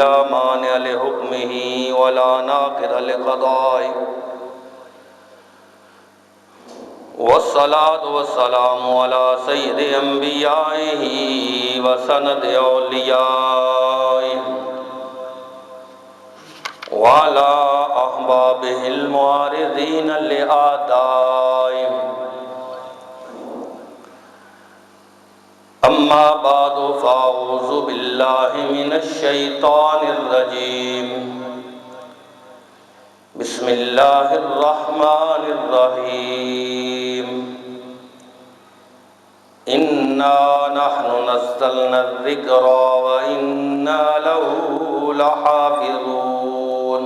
لا مانع لحكمه ولا ناقض لقضائه والصلاة والسلام على سيد أنبيائه وسند أوليائه وعلى أحبابه المعارضين لأعدائه أما بعد فأعوذ بالله من الشيطان الرجيم بسم الله الرحمن الرحيم إنا نحن نزلنا الذكر وإنا له لحافظون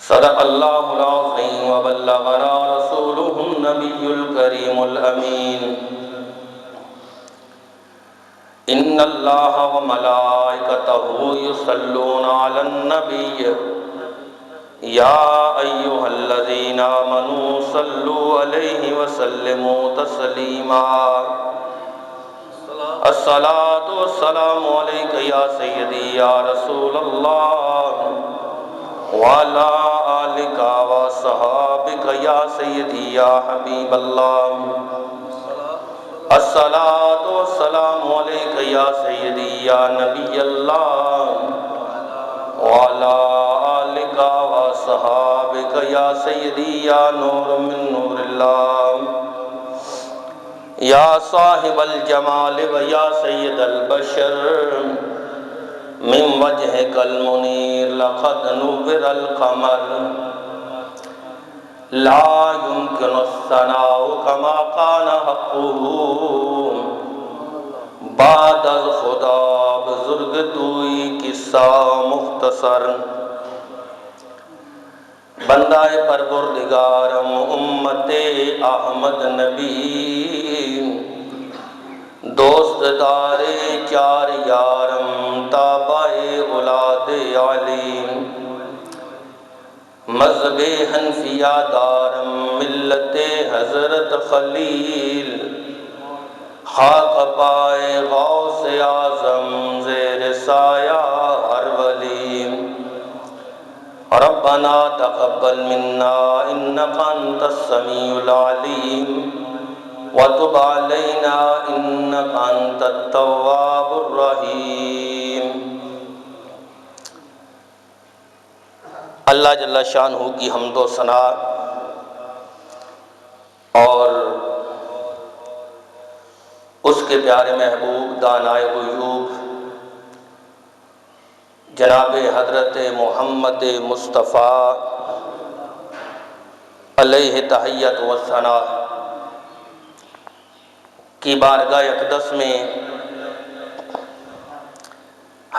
صدق الله العظيم وبلغنا رسوله النبي الكريم الأمين إن الله وملائكته يصلون على النبي يا أيها الذين آمنوا صلوا عليه وسلموا تسليما الصلاة والسلام عليك يا سيدي يا رسول الله وعلى آلك وصحابك يا سيدي يا حبيب الله الصلاة والسلام عليك يا سيدي يا نبي الله وعلى آلك وصحابك يا سيدي يا نور من نور الله يا صاحب الجمال ويا سيد البشر من وجهك المنير لقد نور القمر لا يمكن الثناء كما كان حقه بعد الخدا بزرگ توئی قصہ مختصر بندہ پروردگارم امت احمد نبی دوست دار چار یارم تابع اولاد علی مذہب حنفیہ دارم ملت حضرت خلیل خاک پائے غوث اعظم زیر سایہ ہر ولی ربنا تقبل منا انک انت السمیع العلیم وتب علینا انک انت التواب الرحیم۔ اللہ جل شانہ کی حمد و ثنا اور اس کے پیارے محبوب دانائے غیوب جناب حضرت محمد مصطفیٰ علیہ تحیت و ثنا کی بارگاہ اقدس میں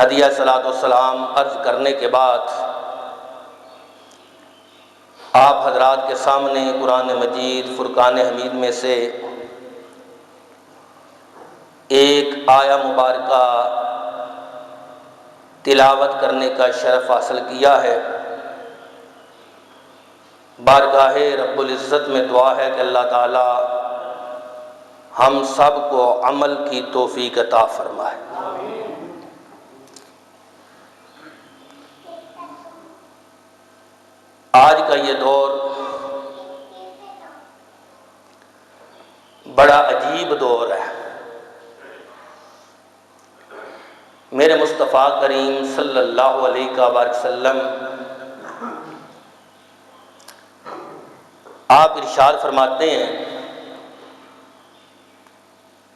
ہدیہ صلاۃ و سلام عرض کرنے کے بعد آپ حضرات کے سامنے قرآن مجید فرقان حمید میں سے ایک آیہ مبارکہ تلاوت کرنے کا شرف حاصل کیا ہے۔ بارگاہ رب العزت میں دعا ہے کہ اللہ تعالی ہم سب کو عمل کی توفیق عطا فرمائے۔ آج کا یہ دور بڑا عجیب دور ہے۔ میرے مصطفیٰ کریم صلی اللہ علیہ وسلم آپ ارشاد فرماتے ہیں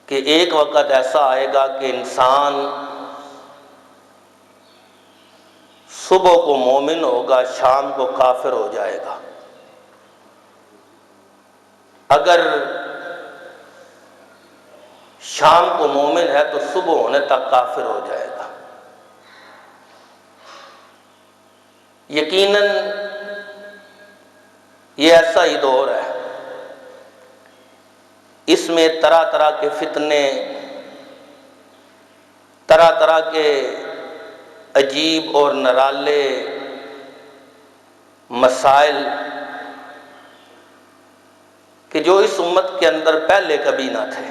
کہ ایک وقت ایسا آئے گا کہ انسان صبح کو مومن ہوگا، شام کو کافر ہو جائے گا۔ اگر شام کو مومن ہے تو صبح ہونے تک کافر ہو جائے گا۔ یقیناً یہ ایسا ہی دور ہے، اس میں طرح طرح کے فتنے، طرح طرح کے عجیب اور نرالے مسائل کہ جو اس امت کے اندر پہلے کبھی نہ تھے۔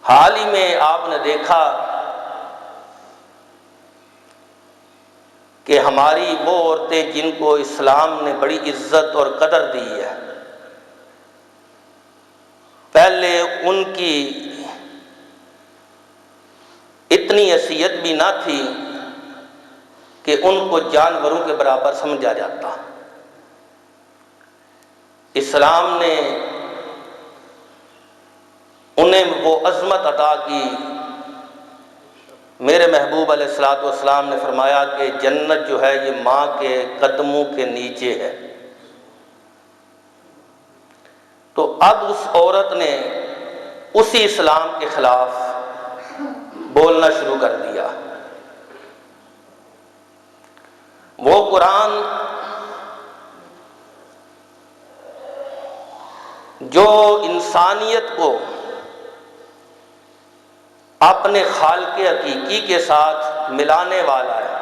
حال ہی میں آپ نے دیکھا کہ ہماری وہ عورتیں جن کو اسلام نے بڑی عزت اور قدر دی ہے، پہلے ان کی اتنی حیثیت بھی نہ تھی کہ ان کو جانوروں کے برابر سمجھا جاتا۔ اسلام نے انہیں وہ عظمت عطا کی۔ میرے محبوب علیہ الصلوۃ والسلام نے فرمایا کہ جنت جو ہے یہ ماں کے قدموں کے نیچے ہے۔ تو اب اس عورت نے اسی اسلام کے خلاف بولنا شروع کر دیا۔ وہ قرآن جو انسانیت کو اپنے خالق حقیقی کے ساتھ ملانے والا ہے،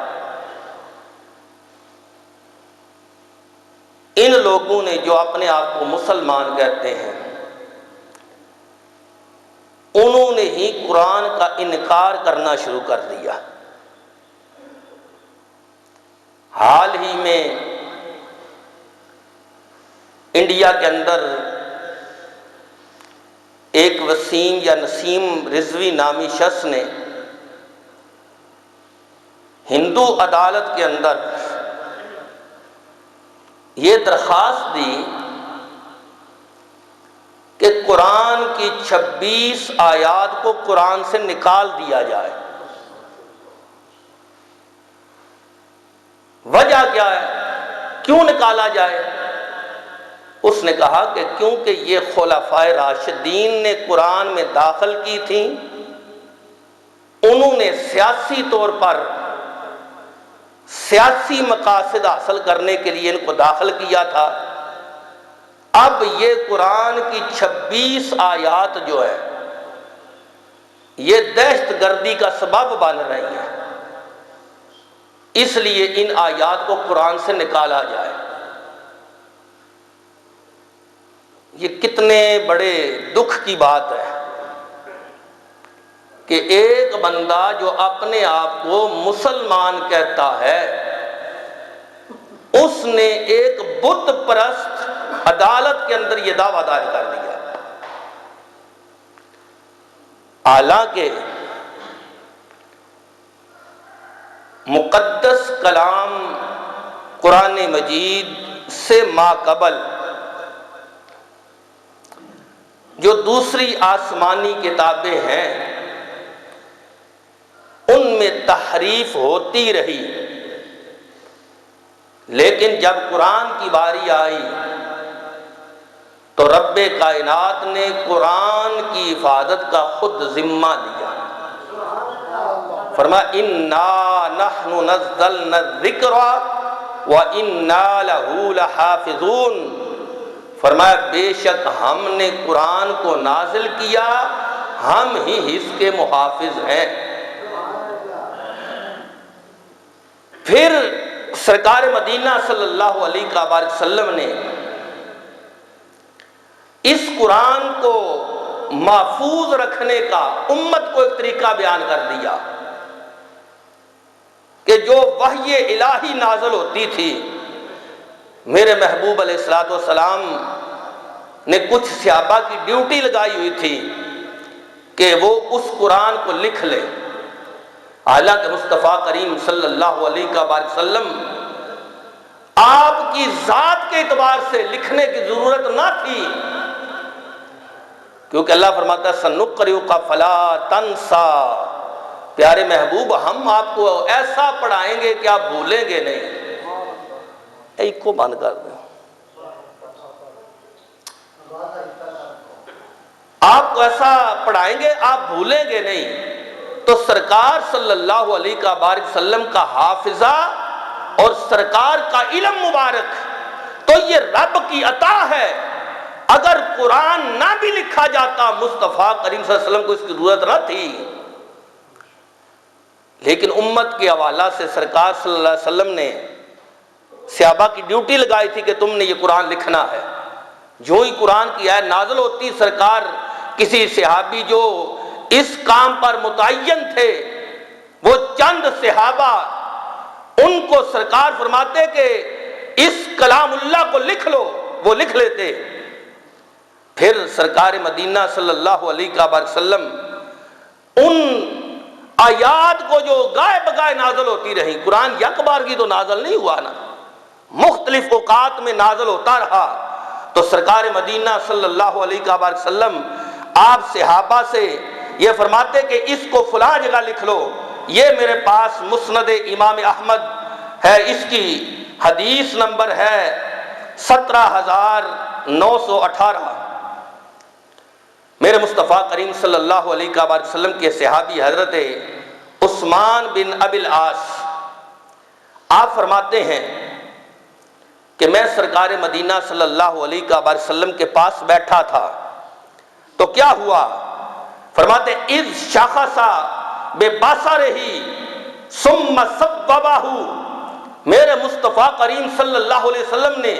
ان لوگوں نے جو اپنے آپ کو مسلمان کہتے ہیں، انہوں نے ہی قرآن کا انکار کرنا شروع کر دیا۔ حال ہی میں انڈیا کے اندر ایک وسیم یا نسیم رضوی نامی شخص نے ہندو عدالت کے اندر یہ درخواست دی کہ قرآن کی 26 آیات کو قرآن سے نکال دیا جائے۔ وجہ کیا ہے؟ کیوں نکالا جائے؟ اس نے کہا کہ کیونکہ یہ خلفائے راشدین نے قرآن میں داخل کی تھیں، انہوں نے سیاسی طور پر سیاسی مقاصد حاصل کرنے کے لیے ان کو داخل کیا تھا۔ اب یہ قرآن کی 26 آیات جو ہے یہ دہشت گردی کا سبب بن رہی ہیں، اس لیے ان آیات کو قرآن سے نکالا جائے۔ یہ کتنے بڑے دکھ کی بات ہے کہ ایک بندہ جو اپنے آپ کو مسلمان کہتا ہے، اس نے ایک بت پرست عدالت کے اندر یہ دعویٰ دائر کر دیا۔ حالانکہ مقدس کلام قرآن مجید سے ماقبل جو دوسری آسمانی کتابیں ہیں ان میں تحریف ہوتی رہی، لیکن جب قرآن کی باری آئی تو رب کائنات نے قرآن کی حفاظت کا خود ذمہ لیا۔ فرمایا اِنَّا نَحْنُ نَزَّلْنَا الذِّكْرَ وَإِنَّا لَهُ لَحَافِظُونَ۔ فرمایا بے شک ہم نے قرآن کو نازل کیا، ہم ہی اس کے محافظ ہیں۔ پھر سرکار مدینہ صلی اللہ علیہ وآلہ وسلم نے اس قرآن کو محفوظ رکھنے کا امت کو ایک طریقہ بیان کر دیا کہ جو وحی الہی نازل ہوتی تھی، میرے محبوب علیہ الصلوۃ والسلام نے کچھ صحابہ کی ڈیوٹی لگائی ہوئی تھی کہ وہ اس قرآن کو لکھ لیں۔ حالانکہ مصطفیٰ کریم صلی اللہ علیہ وآلہ وسلم آپ کی ذات کے اعتبار سے لکھنے کی ضرورت نہ تھی، کیونکہ اللہ فرماتا ہے سَنُقْرِئُكَ فَلَا تَنْسَى، پیارے محبوب ہم آپ کو ایسا پڑھائیں گے کہ آپ بھولیں گے نہیں۔ ایک کو بند کر دیں، آپ کو ایسا پڑھائیں گے آپ بھولیں گے نہیں۔ تو سرکار صلی اللہ علیہ وآلہ وسلم کا حافظہ اور سرکار کا علم مبارک تو یہ رب کی عطا ہے۔ اگر قرآن نہ بھی لکھا جاتا مصطفیٰ کریم صلی اللہ علیہ وسلم کو اس کی ضرورت نہ تھی، لیکن امت کے حوالہ سے سرکار صلی اللہ علیہ وسلم نے صحابہ کی ڈیوٹی لگائی تھی کہ تم نے یہ قرآن لکھنا ہے۔ جو ہی قرآن کی آیت نازل ہوتی، سرکار کسی صحابی جو اس کام پر متعین تھے، وہ چند صحابہ، ان کو سرکار فرماتے کہ اس کلام اللہ کو لکھ لو، وہ لکھ لیتے۔ پھر سرکار مدینہ صلی اللہ علیہ وسلم ان آیات کو جو گائے بگائے نازل ہوتی رہی، قرآن یک بار کی تو نازل نہیں ہوا نا، مختلف اوقات میں نازل ہوتا رہا، تو سرکار مدینہ صلی اللہ علیہ وسلم آپ صحابہ سے یہ فرماتے کہ اس کو فلاں جگہ لکھ لو۔ یہ میرے پاس مسند امام احمد ہے، اس کی حدیث نمبر ہے 17,918۔ میرے مصطفیٰ کریم صلی اللہ علیہ وسلم کے صحابی حضرت عثمان بن ابی العاص آپ فرماتے ہیں کہ میں سرکار مدینہ صلی اللہ علیہ وسلم کے پاس بیٹھا تھا، تو کیا ہوا؟ فرماتے اذ شخص ببصرہ ثم صوبہ، میرے مصطفیٰ کریم صلی اللہ علیہ وسلم نے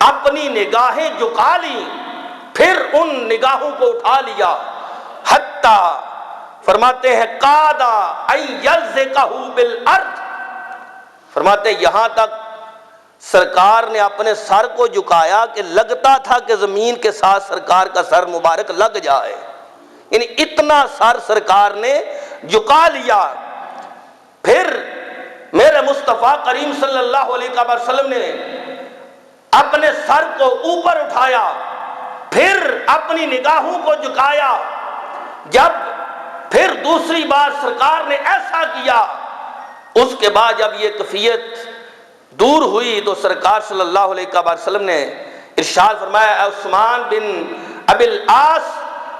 اپنی نگاہیں جھکا لی، پھر ان نگاہوں کو اٹھا لیا، حتی فرماتے ہیں قادا ان یلزقہ بالارض، فرماتے یہاں تک سرکار نے اپنے سر کو جھکایا کہ لگتا تھا کہ زمین کے ساتھ سرکار کا سر مبارک لگ جائے، یعنی اتنا سر سرکار نے جھکا لیا۔ پھر میرے مصطفیٰ کریم صلی اللہ علیہ وسلم نے اپنے سر کو اوپر اٹھایا، پھر اپنی نگاہوں کو جھکایا، جب پھر دوسری بار سرکار نے ایسا کیا، اس کے بعد جب یہ کیفیت دور ہوئی تو سرکار صلی اللہ علیہ وسلم نے ارشاد فرمایا اے عثمان بن ابی العاص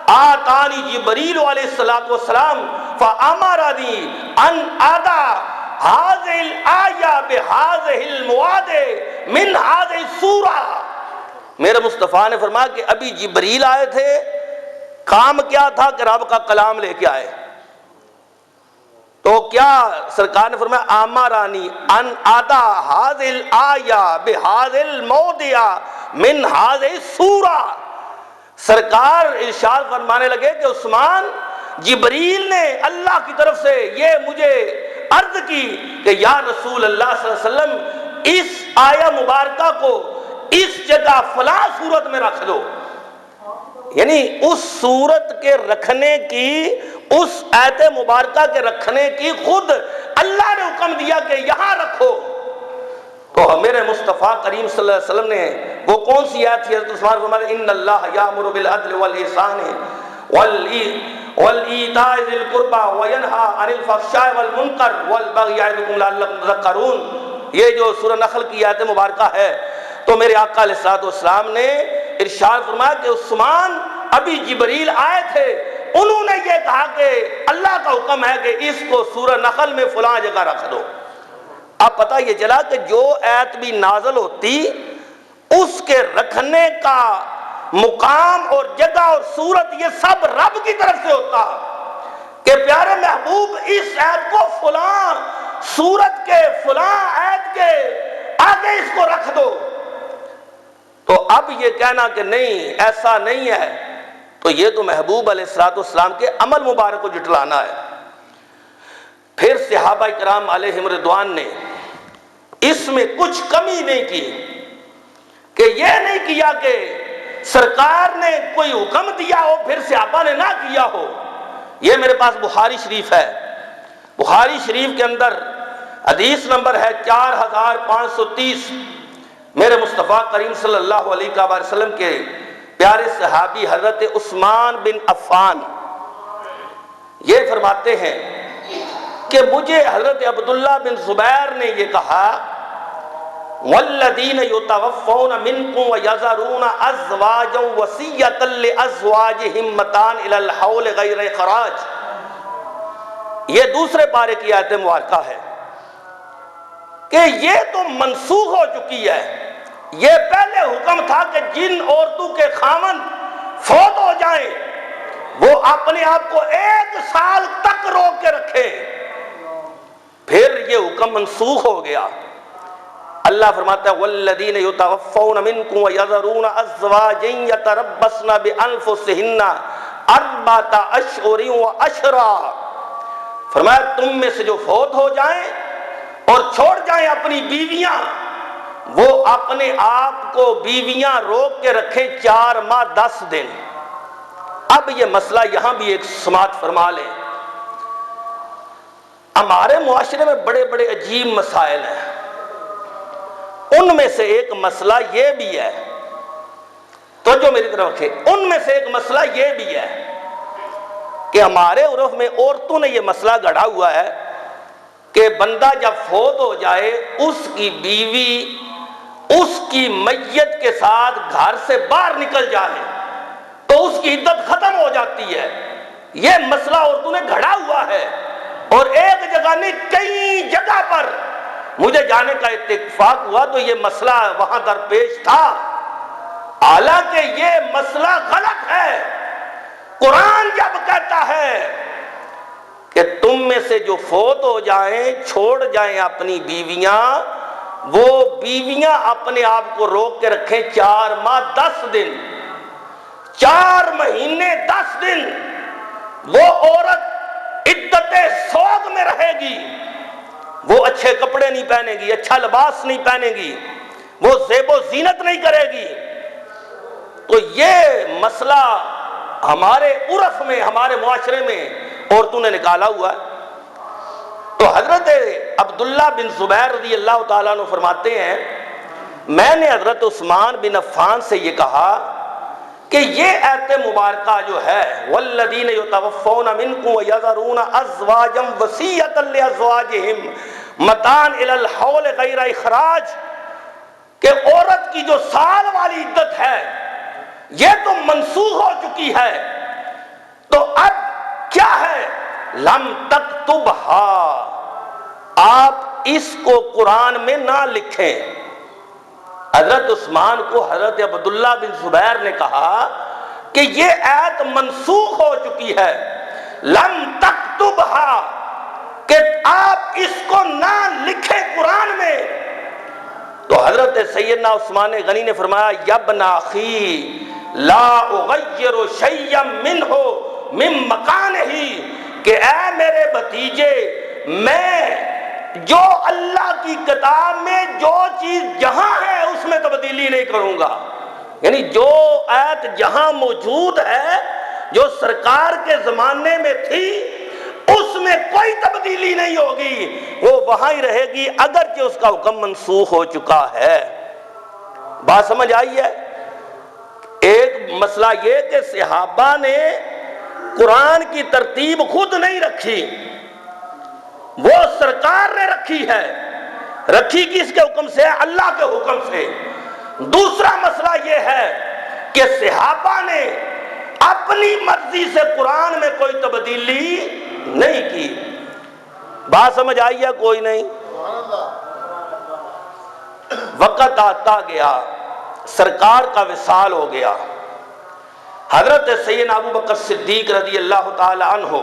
آتانی جبریل علیہ السلام فامرنی ان اضع هذه الآیہ بهذه المواد من هذه السورہ۔ میرے مصطفیٰ نے فرمایا کہ ابھی جبریل آئے تھے، کام کیا تھا کہ رب کا کلام لے کے آئے، تو کیا سرکار نے فرمایا آمرانی ان اضع هذه الآیہ بهذا الموضع من هذه السورہ۔ سرکار ارشاد فرمانے لگے کہ عثمان، جبریل نے اللہ کی طرف سے یہ مجھے عرض کی کہ یا رسول اللہ صلی اللہ علیہ وسلم اس آیہ مبارکہ کو اس جگہ فلاں صورت میں رکھ دو، یعنی اس صورت کے رکھنے کی، اس آیت مبارکہ کے رکھنے کی خود اللہ نے حکم دیا کہ یہاں رکھو۔ تو میرے مصطفیٰ کریم صلی اللہ علیہ وسلم نے وہ کون سی آیت تھی؟ حضرت عثمان فرماتے ہیں ان اللہ یامر بالعدل والاحسان وَالْإِيتَاءِ ذِي الْقُرْبَى وَيَنْهَى عَنِ الْفَحْشَاءِ وَالْمُنكَرِ وَالْبَغْيِ يَعِظُكُمْ لَعَلَّكُمْ تَذَكَّرُونَ۔ یہ جو سورہ نحل کی آیت مبارکہ ہے، تو میرے آقا علیہ الصلوۃ والسلام نے ارشاد فرمایا کہ عثمان ابھی جبریل آئے تھے، انہوں نے یہ کہا کہ اللہ کا حکم ہے کہ اس کو سورہ نحل میں فلاں جگہ رکھ دو۔ اب پتہ یہ چلا کہ جو آیت بھی نازل ہوتی اس کے رکھنے کا مقام اور جگہ اور صورت یہ سب رب کی طرف سے ہوتا کہ پیارے محبوب اس آیت کو فلاں صورت کے فلاں آیت کے آگے اس کو رکھ دو۔ تو اب یہ کہنا کہ نہیں ایسا نہیں ہے، تو یہ تو محبوب علیہ الصلوۃ والسلام کے عمل مبارک کو جھٹلانا ہے۔ پھر صحابہ کرام علیہم رضوان نے اس میں کچھ کمی نہیں کی، کہ یہ نہیں کیا کہ سرکار نے کوئی حکم دیا ہو پھر صحابہ نے نہ کیا ہو۔ یہ میرے پاس بخاری شریف ہے، بخاری شریف کے اندر حدیث نمبر ہے 4530۔ میرے مصطفیٰ کریم صلی اللہ علیہ وسلم کے پیارے صحابی حضرت عثمان بن عفان یہ فرماتے ہیں کہ مجھے حضرت عبداللہ بن زبیر نے یہ کہا والذین یتوفون منکم ویذرون ازواجا وصیۃ لازواجہم متاعا الی الحول غیر اخراج۔ یہ دوسرے پارے کی آیت مبارکہ ہے کہ یہ تو منسوخ ہو چکی ہے۔ یہ پہلے حکم تھا کہ جن عورتوں کے خاوند فوت ہو جائیں وہ اپنے آپ کو 1 سال تک روک کے رکھیں، پھر یہ حکم منسوخ ہو گیا۔ اللہ فرماتا ہے والذین یتوفون منکم ویذرون ازواجا یتربصن بانفسہن اربعۃ اشہر و عشرا، فرمایا تم میں سے جو فوت ہو جائیں اور چھوڑ جائیں اپنی بیویاں، وہ اپنے آپ کو بیویاں روک کے رکھیں 4 ماہ 10 دن۔ اب یہ مسئلہ یہاں بھی ایک سماعت فرما لیں، ہمارے معاشرے میں بڑے بڑے عجیب مسائل ہیں، ان میں سے ایک مسئلہ یہ بھی ہے، تو جو میری طرف رکھے، ان میں سے ایک مسئلہ یہ بھی ہے کہ ہمارے عرف میں عورتوں نے یہ مسئلہ گڑھا ہوا ہے کہ بندہ جب فوت ہو جائے اس کی بیوی اس کی میت کے ساتھ گھر سے باہر نکل جائے تو اس کی عدت ختم ہو جاتی ہے۔ یہ مسئلہ عورتوں نے گھڑا ہوا ہے، اور ایک جگہ نہیں کئی جگہ پر مجھے جانے کا اتفاق ہوا تو یہ مسئلہ وہاں درپیش تھا، حالانکہ یہ مسئلہ غلط ہے۔ قرآن جب کہتا ہے کہ تم میں سے جو فوت ہو جائیں چھوڑ جائیں اپنی بیویاں، وہ بیویاں اپنے آپ کو روک کے رکھیں 4 ماہ 10 دن، 4 مہینے 10 دن وہ عورت عدت سوگ میں رہے گی، وہ اچھے کپڑے نہیں پہنے گی، اچھا لباس نہیں پہنے گی، وہ زیب و زینت نہیں کرے گی۔ تو یہ مسئلہ ہمارے عرف میں، ہمارے معاشرے میں عورتوں نے نکالا ہوا ہے۔ تو حضرت عبداللہ بن زبیر رضی اللہ تعالیٰ عنہ فرماتے ہیں میں نے حضرت عثمان بن عفان سے یہ کہا کہ یہ آیت مبارکہ جو ہے والذین یتوفون منکم ویذرون ازواجا وصیۃ لازواجہم متاعا الی الحول غیر اخراج، کہ عورت کی جو سال والی عدت ہے یہ تو منسوخ ہو چکی ہے، تو اب کیا ہے؟ لم تکتبھا، آپ اس کو قرآن میں نہ لکھیں۔ حضرت عثمان کو حضرت عبداللہ بن زبیر نے کہا کہ یہ آیت منسوخ ہو چکی ہے، لم تکتبھا، کہ آپ اس کو نہ لکھیں قرآن میں۔ تو حضرت سیدنا عثمان غنی نے فرمایا یابن اخی لا اغیر شیئا منہ من مکانہ، کہ اے میرے بھتیجے میں جو اللہ کی کتاب میں جو چیز جہاں ہے اس میں تبدیلی نہیں کروں گا، یعنی جو آیت جہاں موجود ہے جو سرکار کے زمانے میں تھی اس میں کوئی تبدیلی نہیں ہوگی، وہ وہاں ہی رہے گی اگرچہ اس کا حکم منسوخ ہو چکا ہے۔ بات سمجھ آئی ہے؟ ایک مسئلہ یہ کہ صحابہ نے قرآن کی ترتیب خود نہیں رکھی، وہ سرکار نے رکھی ہے، رکھی کس کے حکم سے؟ اللہ کے حکم سے۔ دوسرا مسئلہ یہ ہے کہ صحابہ نے اپنی مرضی سے قرآن میں کوئی تبدیلی نہیں کی۔ بات سمجھ آئی ہے کوئی نہیں؟ وقت آتا گیا، سرکار کا وصال ہو گیا، حضرت سیدنا ابو بکر صدیق رضی اللہ تعالی عنہ،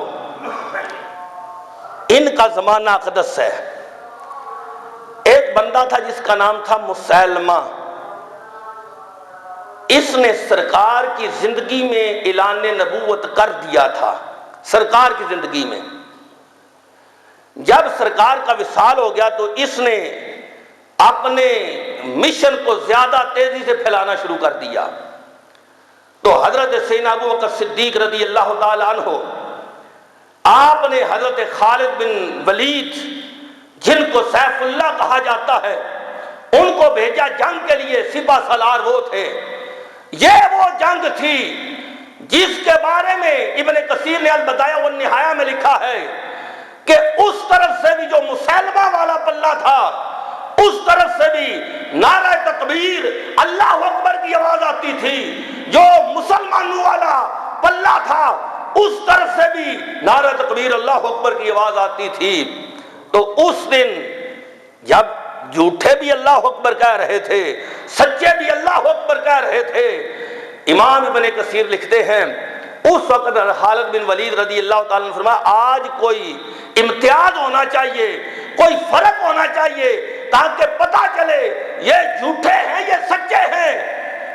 ان کا زمانہ اقدس ہے۔ ایک بندہ تھا جس کا نام تھا مسیلمہ، اس نے سرکار کی زندگی میں اعلان نبوت کر دیا تھا، سرکار کی زندگی میں۔ جب سرکار کا وصال ہو گیا تو اس نے اپنے مشن کو زیادہ تیزی سے پھیلانا شروع کر دیا۔ تو حضرت سیدنا ابو بکر صدیق رضی اللہ تعالی عنہ، آپ نے حضرت خالد بن ولید جن کو سیف اللہ کہا جاتا ہے ان کو بھیجا جنگ کے لیے، سپہ سالار وہ تھے۔ یہ وہ جنگ تھی جس کے بارے میں ابن کثیر نے البدایہ والنہایہ میں لکھا ہے کہ اس طرف سے بھی جو مسلمہ والا پلہ تھا اس طرف سے بھی نعرہ تکبیر اللہ اکبر کی آواز آتی تھی، جو مسلمانوں والا پلہ تھا اس طرف سے بھی نعرہ تکبیر اللہ اکبر کی آواز آتی تھی۔ تو اس دن جب جھوٹے بھی اللہ اکبر کہہ رہے تھے، سچے بھی اللہ اکبر کہہ رہے تھے، امام ابن کثیر لکھتے ہیں اس وقت خالد بن ولید رضی اللہ تعالیٰ نے فرمایا آج کوئی امتیاز ہونا چاہیے، کوئی فرق ہونا چاہیے تاکہ پتہ چلے یہ جھوٹے ہیں یہ سچے ہیں۔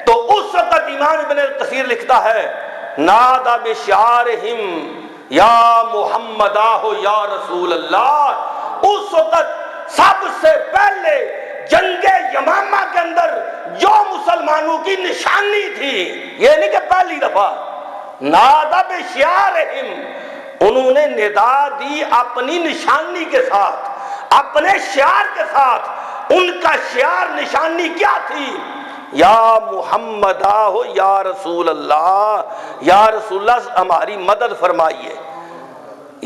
تو اس وقت امام ابن کثیر لکھتا ہے نادا بشعارہم یا محمد آہو یا رسول اللہ۔ اس وقت سب سے پہلے جنگ یمامہ کے اندر جو مسلمانوں کی نشانی تھی، یہ نہیں کہ پہلی دفعہ، نادا بشعارہم، انہوں نے ندا دی اپنی نشانی کے ساتھ، اپنے شعار کے ساتھ۔ ان کا شعار نشانی کیا تھی؟ یا محمد آہو یا رسول اللہ، یا رسول اللہ ہماری مدد فرمائیے۔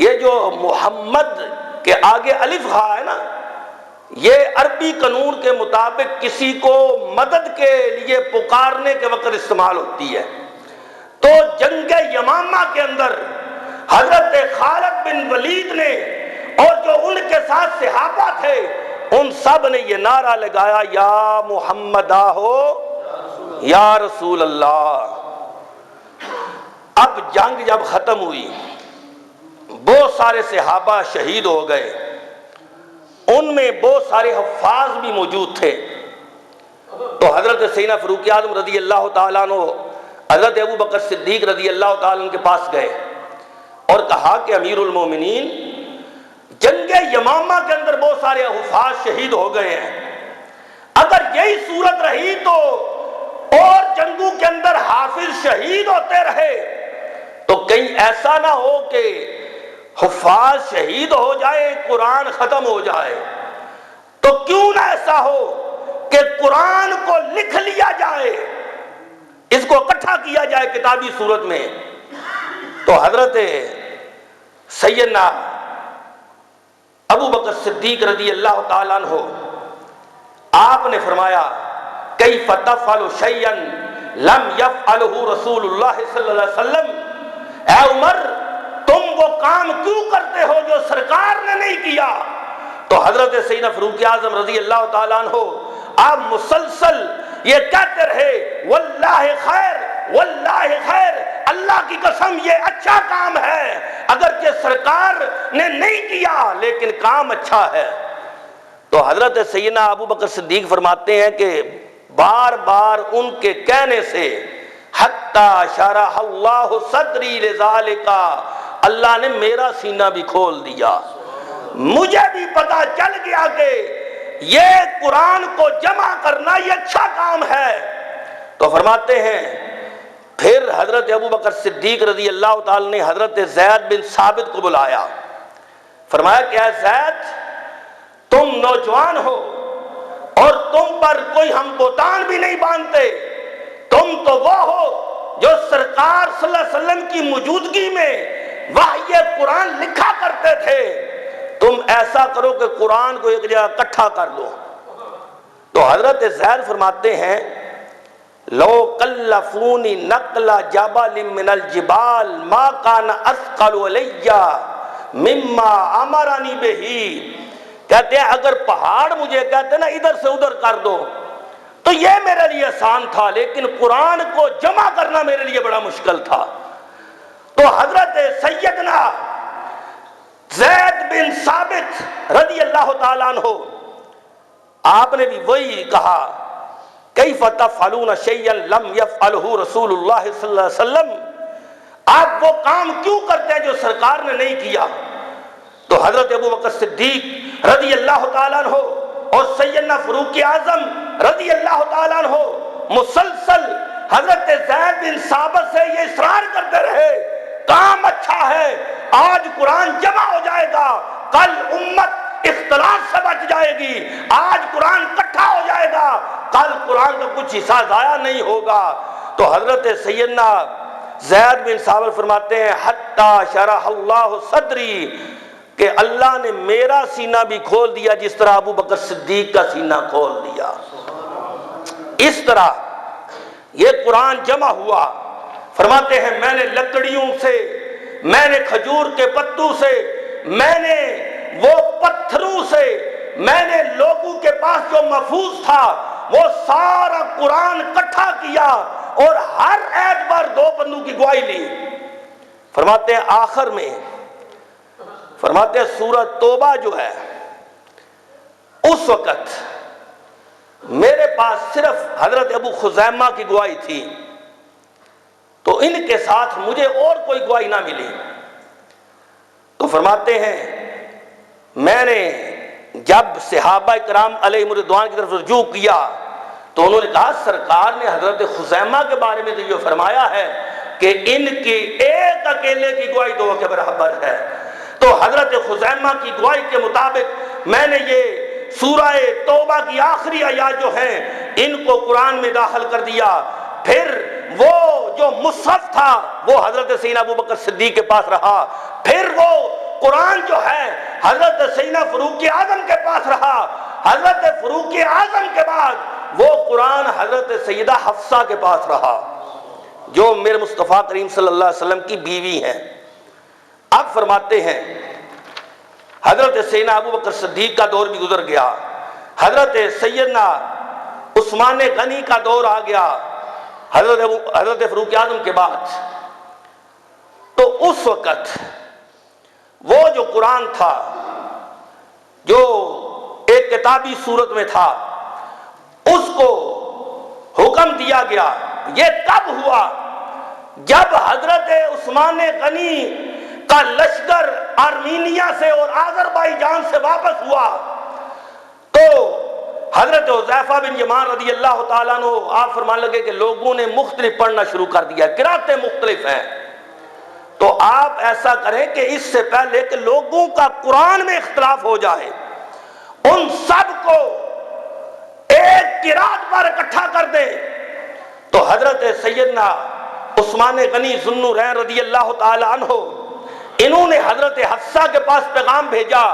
یہ جو محمد کے آگے الف ہا ہے نا، یہ عربی قانون کے مطابق کسی کو مدد کے لیے پکارنے کے وقت استعمال ہوتی ہے۔ تو جنگ یمامہ کے اندر حضرت خالد بن ولید نے اور جو ان کے ساتھ صحابہ تھے، ان سب نے یہ نعرہ لگایا، یا محمد آہو یا رسول اللہ۔ اب جنگ جب ختم ہوئی، بہت سارے صحابہ شہید ہو گئے، ان میں بہت سارے حفاظ بھی موجود تھے۔ تو حضرت سیدنا فاروق اعظم رضی اللہ تعالیٰ عنہ حضرت ابو بکر صدیق رضی اللہ تعالیٰ عنہ کے پاس گئے اور کہا کہ امیر المومنین، جنگ یمامہ کے اندر بہت سارے حفاظ شہید ہو گئے ہیں، اگر یہی صورت رہی تو اور جنگوں کے اندر حافظ شہید ہوتے رہے تو کہیں ایسا نہ ہو کہ حفاظ شہید ہو جائے، قرآن ختم ہو جائے۔ تو کیوں نہ ایسا ہو کہ قرآن کو لکھ لیا جائے، اس کو اکٹھا کیا جائے کتابی صورت میں۔ تو حضرت سیدنا ابو بکر صدیق رضی اللہ تعالیٰ عنہ، آپ نے فرمایا کیف تفعل شیئا لم یفعلہ رسول اللہ صلی اللہ علیہ وسلم، اے عمر تم وہ کام کیوں کرتے ہو جو سرکار نے نہیں کیا؟ تو حضرت سیدنا فاروق اعظم رضی اللہ تعالیٰ عنہ آپ مسلسل یہ کہتے رہے، واللہ خیر واللہ خیر، اللہ کی قسم یہ اچھا کام ہے، اگرچہ سرکار نے نہیں کیا لیکن کام اچھا ہے۔ تو حضرت سیدنا ابو بکر صدیق فرماتے ہیں کہ بار بار ان کے کہنے سے حتی شرح اللہ صدری لذالک، اللہ نے میرا سینہ بھی کھول دیا، مجھے بھی پتا چل گیا کہ یہ قرآن کو جمع کرنا یہ اچھا کام ہے۔ تو فرماتے ہیں پھر حضرت ابو بکر صدیق رضی اللہ تعالی نے حضرت زید بن ثابت کو بلایا، فرمایا کہ اے زید تم نوجوان ہو اور تم پر کوئی ہم بہتان بھی نہیں باندھتے، تم تو وہ ہو جو سرکار صلی اللہ علیہ وسلم کی موجودگی میں وحی قرآن لکھا کرتے تھے، تم ایسا کرو کہ قرآن کو ایک جگہ اکٹھا کر لو۔ تو حضرت زید فرماتے ہیں لو کلفونی نقل جبل من الجبال ما کان اثقل علی مما امرنی بہی، کہتے ہیں اگر پہاڑ مجھے کہتے نا ادھر سے ادھر کر دو تو یہ میرے لیے آسان تھا، لیکن قرآن کو جمع کرنا میرے لیے بڑا مشکل تھا۔ تو حضرت سیدنا زید بن ثابت رضی اللہ تعالیٰ عنہ آپ نے بھی وہی کہا کیف تفعلون شیئا لم یفعلہ رسول اللہ صلی اللہ علیہ وسلم، آپ وہ کام کیوں کرتے ہیں جو سرکار نے نہیں کیا؟ تو حضرت ابو بکر صدیق رضی اللہ تعالیٰ عنہ اور سیدنا فاروق اعظم رضی اللہ تعالیٰ عنہ مسلسل حضرت زید بن ثابت سے یہ اصرار کرتے رہے، کام اچھا ہے، آج قرآن جمع ہو جائے گا، کل امت اختلاف سے بچ جائے گی، آج قرآن اکٹھا ہو جائے گا، کل قرآن کا کچھ حصہ ضائع نہیں ہوگا۔ تو حضرت سیدنا زید بن ثابت فرماتے ہیں حتی شرح اللہ صدری، کہ اللہ نے میرا سینہ بھی کھول دیا جس طرح ابو بکر صدیق کا سینہ کھول دیا۔ اس طرح یہ قرآن جمع ہوا۔ فرماتے ہیں میں نے لکڑیوں سے، میں نے کھجور کے پتوں سے، میں نے وہ پتھروں سے، میں نے لوگوں کے پاس جو محفوظ تھا وہ سارا قرآن اکٹھا کیا اور ہر ایت پر 2 بندوں کی گواہی لی۔ فرماتے ہیں آخر میں فرماتے ہیں سورۃ توبہ جو ہے اس وقت میرے پاس صرف حضرت ابو خزیمہ کی گواہی تھی، تو ان کے ساتھ مجھے اور کوئی گواہی نہ ملی۔ تو فرماتے ہیں میں نے جب صحابہ کرام علیہم رضوان کی طرف رجوع کیا تو انہوں نے کہا سرکار نے حضرت خزیمہ کے بارے میں تو یہ فرمایا ہے کہ ان کی ایک اکیلے کی گواہی 2 کے برابر ہے۔ تو حضرت خزیمہ کی گواہی کے مطابق میں نے یہ سورہ توبہ کی آخری آیات جو ہیں ان کو قرآن میں داخل کر دیا۔ پھر وہ جو مصحف تھا وہ حضرت سیدنا ابوبکر صدیق کے پاس رہا، پھر وہ قرآن جو ہے حضرت سیدنا فاروق اعظم کے پاس رہا، حضرت فاروق اعظم کے بعد وہ قرآن حضرت سیدہ حفصہ کے پاس رہا جو میرے مصطفیٰ کریم صلی اللہ علیہ وسلم کی بیوی ہیں۔ اب فرماتے ہیں حضرت سیدنا ابوبکر صدیق کا دور بھی گزر گیا، حضرت سیدنا عثمان غنی کا دور آ گیا حضرت فاروق اعظم کے بعد۔ تو اس وقت وہ جو قرآن تھا جو ایک کتابی صورت میں تھا اس کو حکم دیا گیا۔ یہ کب ہوا؟ جب حضرت عثمان غنی کا لشکر آرمینیا سے اور آذربائیجان سے واپس ہوا تو حضرت حذیفہ بن یمان رضی اللہ تعالیٰ عنہ آپ فرمان لگے کہ لوگوں نے مختلف پڑھنا شروع کر دیا، قراتیں مختلف ہیں، تو آپ ایسا کریں کہ اس سے پہلے کہ لوگوں کا قرآن میں اختلاف ہو جائے ان سب کو ایک قرات پر اکٹھا کر دیں۔ تو حضرت سیدنا عثمان غنی ذو النورین رضی اللہ تعالی عنہ انہوں نے حضرت حفصہ کے پاس پیغام بھیجا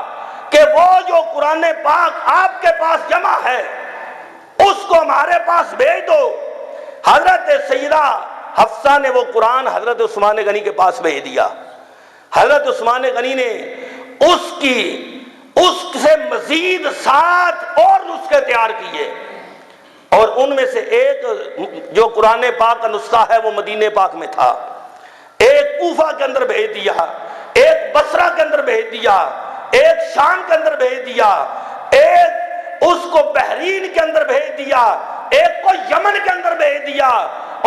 کہ وہ جو قرآن پاک آپ کے پاس جمع ہے اس کو ہمارے پاس بھیج دو۔ حضرت سیدہ حفصہ نے وہ قرآن حضرت عثمان غنی کے پاس بھیج دیا۔ حضرت عثمان غنی نے اس سے مزید 7 اور نسخے تیار کیے اور ان میں سے ایک جو قرآن پاک کا نسخہ ہے وہ مدینہ پاک میں تھا، ایک کوفہ کے اندر بھیج دیا، ایک بصرہ کے اندر بھیج دیا، ایک شام کے اندر بھیج دیا، ایک اس کو بحرین کے اندر بھیج دیا، ایک کو یمن کے اندر بھیج دیا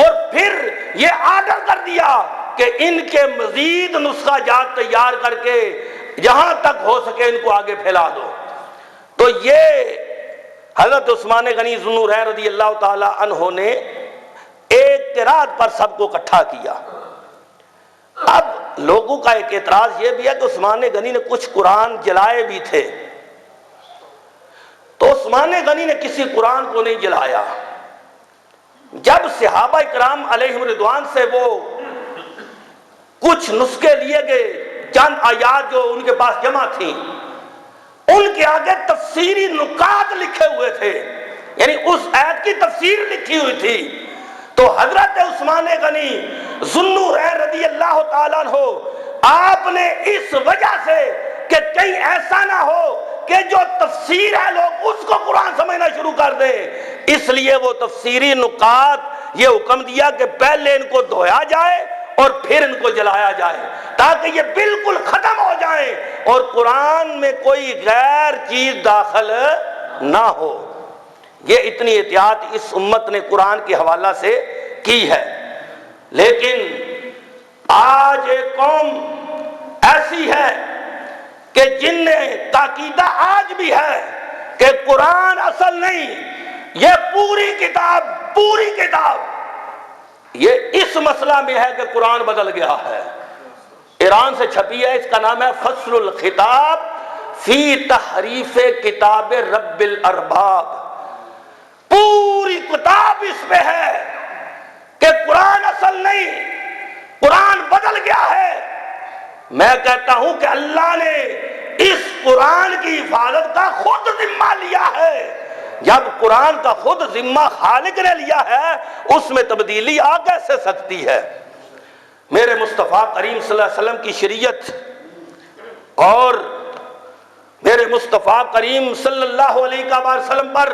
اور پھر یہ آرڈر کر دیا کہ ان کے مزید نسخہ جات تیار کر کے جہاں تک ہو سکے ان کو آگے پھیلا دو۔ تو یہ حضرت عثمان غنی ذو النورین رضی اللہ تعالی عنہ نے ایک قرات پر سب کو اکٹھا کیا۔ اب لوگوں کا ایک اعتراض یہ بھی ہے کہ عثمان غنی نے کچھ قرآن جلائے بھی تھے، تو عثمان غنی نے کسی قرآن کو نہیں جلایا۔ جب صحابہ کرام علیہم رضوان سے وہ کچھ نسخے لیے گئے، چند آیات جو ان کے پاس جمع تھیں ان کے آگے تفسیری نکات لکھے ہوئے تھے، یعنی اس آیت کی تفسیر لکھی ہوئی تھی، تو حضرت عثمان غنی ذو النورین رضی اللہ تعالیٰ عنہ آپ نے اس وجہ سے کہ کہیں ایسا نہ ہو کہ جو تفسیر ہے لوگ اس کو قرآن سمجھنا شروع کر دیں، اس لیے وہ تفسیری نکات یہ حکم دیا کہ پہلے ان کو دھویا جائے اور پھر ان کو جلایا جائے تاکہ یہ بالکل ختم ہو جائیں اور قرآن میں کوئی غیر چیز داخل نہ ہو۔ یہ اتنی احتیاط اس امت نے قرآن کے حوالہ سے کی ہے۔ لیکن آج ایک قوم ایسی ہے کہ جن نے تاکیدہ آج بھی ہے کہ قرآن اصل نہیں، یہ پوری کتاب یہ اس مسئلہ میں ہے کہ قرآن بدل گیا ہے۔ ایران سے چھپی ہے، اس کا نام ہے فصل الخطاب فی تحریف کتاب رب الارباب۔ پوری کتاب اس میں ہے کہ قرآن اصل نہیں، قرآن بدل گیا ہے۔ میں کہتا ہوں کہ اللہ نے اس قرآن کی حفاظت کا خود ذمہ لیا ہے۔ جب قرآن کا خود ذمہ خالق نے لیا ہے اس میں تبدیلی آ کیسے سکتی ہے؟ میرے مصطفیٰ کریم صلی اللہ علیہ وسلم کی شریعت اور میرے مصطفیٰ کریم صلی اللہ علیہ وسلم پر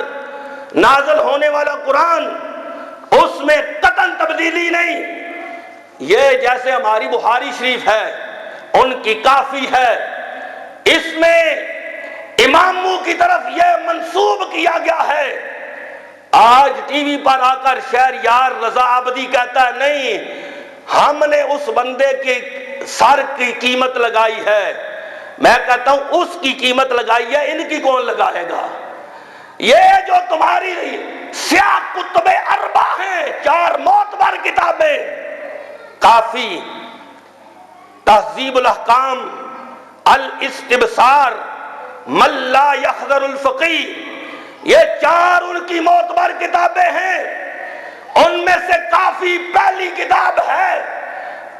نازل ہونے والا قرآن اس میں قطعاً تبدیلی نہیں۔ یہ جیسے ہماری بخاری شریف ہے، ان کی کافی ہے، اس میں اماموں کی طرف یہ منسوب کیا گیا ہے۔ آج ٹی وی پر آ کر شہریار رضا عابدی کہتا ہے نہیں، ہم نے اس بندے کی سر کی قیمت لگائی ہے، میں کہتا ہوں اس کی قیمت لگائی ہے، ان کی کون لگائے گا؟ یہ جو تمہاری سیاہ کتب اربع ہیں، 4 معتبر کتابیں، کافی، تہذیب الاحکام، الاستبصار، من لا یحذر الفقی، یہ 4 ان کی معتبر کتابیں ہیں۔ ان میں سے کافی پہلی کتاب ہے،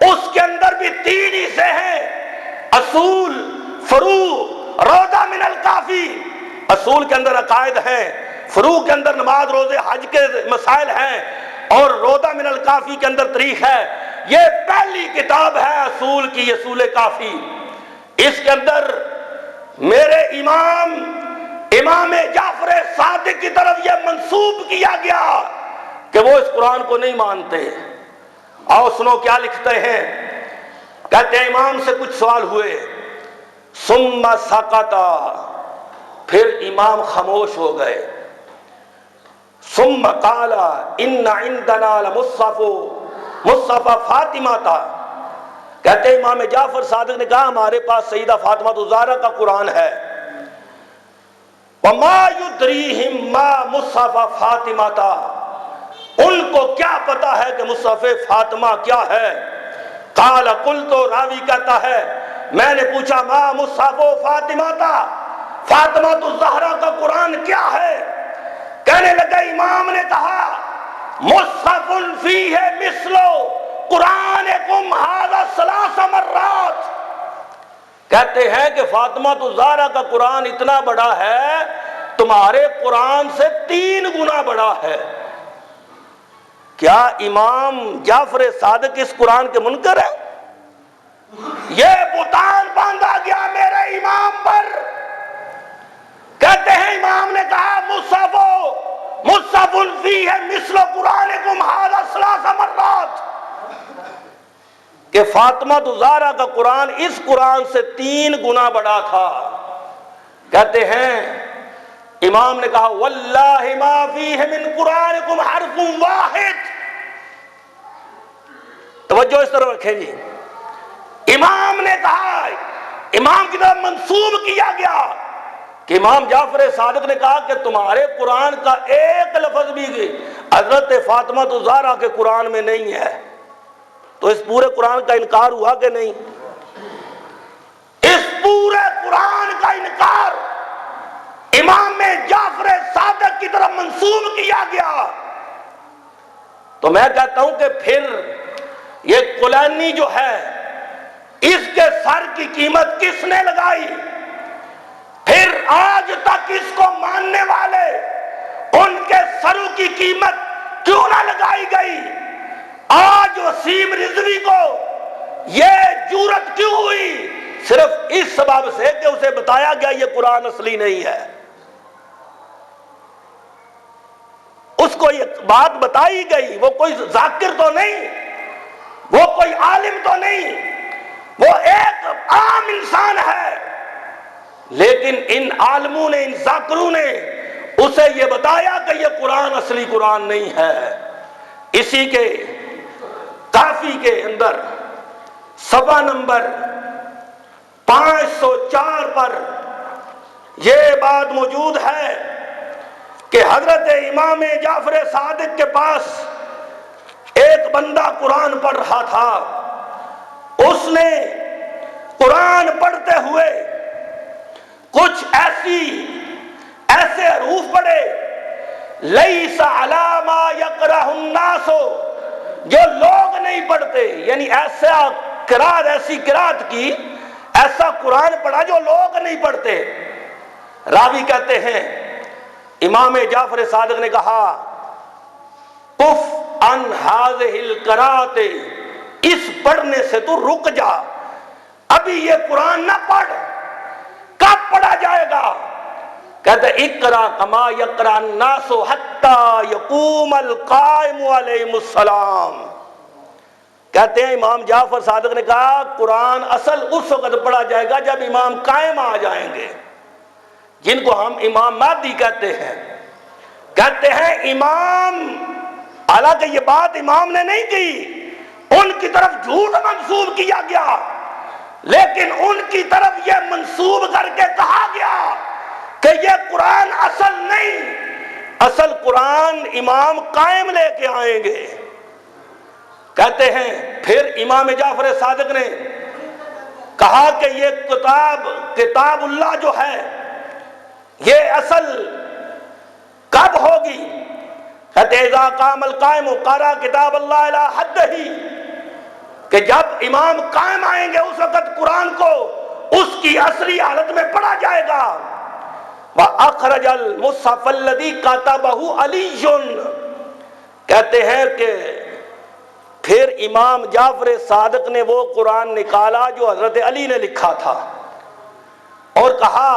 اس کے اندر بھی 3 حصے ہیں، اصول، فروع، روضہ من الکافی۔ اصول کے اندر عقائد ہیں، فروع کے اندر نماز روزے حج کے مسائل ہیں، اور روضہ من الکافی کے اندر تاریخ ہے۔ یہ پہلی کتاب ہے اصول کی، اصول کافی۔ اس کے اندر میرے امام جعفر صادق کی طرف یہ منسوب کیا گیا کہ وہ اس قرآن کو نہیں مانتے۔ اور سنو کیا لکھتے ہیں، کہتے ہیں امام سے کچھ سوال ہوئے، ثم سکت، پھر امام خاموش ہو گئے، ثم قال ان عندنا مصحف فاطمہ تھا، کہتے ہیں امام جعفر صادق نے کہا ہمارے پاس سیدہ فاطمہ الزہرا کا قرآن ہے، وما یدریہم ما مصحف فاطمہ تھا، ان کو کیا پتا ہے کہ مصحف فاطمہ کیا ہے؟ قال قلت، راوی کہتا ہے میں نے پوچھا ما مصحف فاطمہ تھا، فاطمہ الزہرا کا قرآن کیا ہے؟ کہنے لگا امام نے کہا مصحف فیہ مثل قرآنکم ھذا 3 مرات، کہتے ہیں کہ فاطمہ الزہرا کا قرآن اتنا بڑا ہے تمہارے قرآن سے 3 گنا بڑا ہے۔ کیا امام جعفر صادق اس قرآن کے منکر ہیں؟ یہ بہتان باندھا گیا میرے امام پر۔ کہتے ہیں امام نے کہا مصحف فیہ مثل قرآنکم ھذا 3 مرات، کہ فاطمہ الزہرا کا قرآن اس قرآن سے 3 گنا بڑا تھا۔ کہتے ہیں امام نے کہا واللہ ما فیہ من قرآنکم حرف واحد، توجہ اس طرح رکھیں جی، امام نے کہا، امام کی طرف منسوب کیا گیا کہ امام جعفر صادق نے کہا کہ تمہارے قرآن کا ایک لفظ بھی حضرت فاطمہ الزہرا کے قرآن میں نہیں ہے، تو اس پورے قرآن کا انکار ہوا کہ نہیں؟ اس پورے قرآن کا انکار امام جعفر صادق کی طرف منسوب کیا گیا۔ تو میں کہتا ہوں کہ پھر یہ کلینی جو ہے اس کے سر کی قیمت کس نے لگائی؟ پھر آج تک اس کو ماننے والے ان کے سروں کی قیمت کیوں نہ لگائی گئی؟ آج وسیم رضوی کو یہ جرأت کیوں ہوئی؟ صرف اس سبب سے کہ اسے بتایا گیا یہ قرآن اصلی نہیں ہے، اس کو یہ بات بتائی گئی، وہ کوئی ذاکر تو نہیں، وہ کوئی عالم تو نہیں، وہ ایک عام انسان ہے، لیکن ان عالموں نے، ان ذاکروں نے اسے یہ بتایا کہ یہ قرآن اصلی قرآن نہیں ہے۔ اسی کے کافی کے اندر صفحہ نمبر 504 پر یہ بات موجود ہے کہ حضرت امام جعفر صادق کے پاس ایک بندہ قرآن پڑھ رہا تھا، اس نے قرآن پڑھتے ہوئے کچھ ایسے حروف پڑھے لیس علی ما یقرأ الناس، جو لوگ نہیں پڑھتے، یعنی ایسی قرات کی، ایسا قرآن پڑھا جو لوگ نہیں پڑھتے۔ راوی کہتے ہیں امام جعفر صادق نے کہا کف عن ھذہ القرات، اس پڑھنے سے تو رک جا، ابھی یہ قرآن نہ پڑھ، کب پڑھا جائے گا؟ کہتے اقرا کما یقرأ الناس حتی یقوم القائم علیہم السلام۔ کہتے ہیں امام جعفر صادق نے کہا قرآن اصل اس وقت پڑھا جائے گا جب امام قائم آ جائیں گے، جن کو ہم امام مہدی کہتے ہیں۔ کہتے ہیں امام، حالانکہ یہ بات امام نے نہیں کی، ان کی طرف جھوٹ منسوب کیا گیا، لیکن ان کی طرف یہ منسوب کر کے کہا گیا کہ یہ قرآن اصل نہیں، اصل قرآن امام قائم لے کے آئیں گے۔ کہتے ہیں پھر امام جعفر صادق نے کہا کہ یہ کتاب اللہ جو ہے یہ اصل کب ہوگی؟ کہتے اذا قام القائم قرأ کتاب اللہ الی حدہ، کہ جب امام قائم آئیں گے اس وقت قرآن کو اس کی اصلی حالت میں پڑھا جائے گا۔ وَأَخْرَجَ الْمُصْحَفَ الَّذِي كَتَبَهُ عَلِيٌّ، کہتے ہیں کہ پھر امام جعفر صادق نے وہ قرآن نکالا جو حضرت علی نے لکھا تھا، اور کہا